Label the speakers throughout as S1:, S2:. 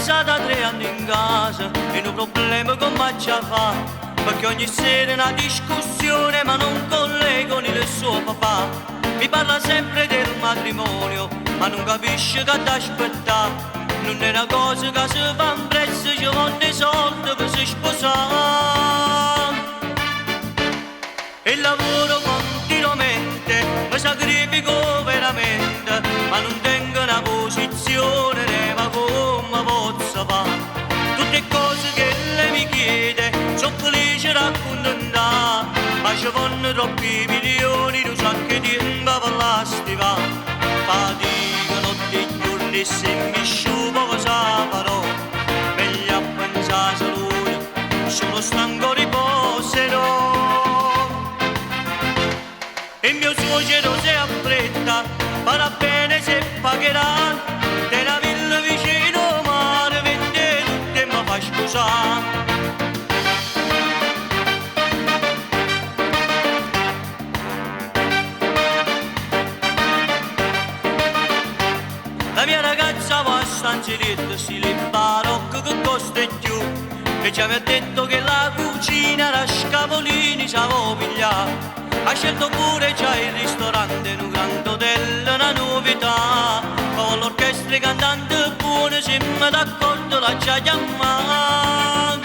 S1: ragazza da 3 anni in casa e un problema con faccia fa, perché ogni sera è una discussione ma non collego né il suo papà. Mi parla sempre del matrimonio ma non capisce che t'aspetta. Non è una cosa che si fa in prezzo, ci vogliono i soldi per si sposare. E lavoro continuamente, mi sacrifico veramente, ma non tengo una posizione, ne ma come posso fare? Tutte cose che lei mi chiede, sono felice raccontare, ma ci vanno troppi milioni, non so che tempo per la stiva. Fatica notte e giorni se mi sciupo cosa farò? Meglio a pensare salute, sono stanco riposerò. E mio suocero si affretta, farà bene se pagherà, te la villa vicino mare, vende tutto e mi fa scusare. La mia ragazza va a stanzietta, si le barocco che costa di più, e già mi ha detto che la cucina era scavolini sa pigliare. Ha scelto pure già il ristorante in un grande hotel, una novità, con l'orchestra e cantante buone, se mi d'accordo la già chiamata.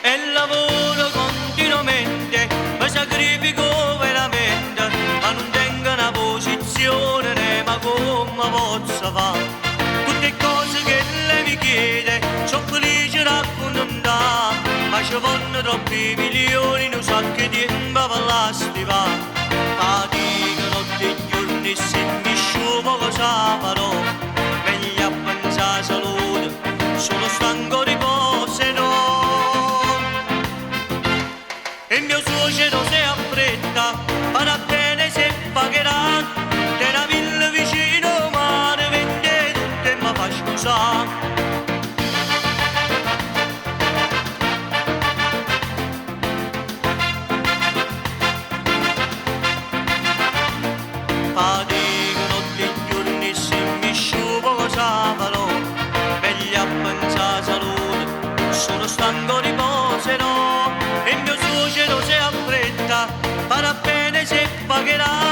S1: E lavoro continuamente, mi sacrifico veramente, ma non tengo una posizione, né ma come posso fare? Tutte cose che lei mi chiede, sono felice raccontare, ma ci vanno troppi milioni, non so che tempo per la stiva. Fatica notte e giorni se mi sciupo cosa farò? Meglio a pensare salute, sono stanco riposerò. E il mio suocero si affretta, farà bene se pagherà, te la villa vicino mare, vende tutto e mi fa scusare. Fatica notte e giorni se mi sciupo cosa farò? Meglio a pensare salute, sono stanco riposerò. E il mio suocero si affretta, farà bene se pagherà,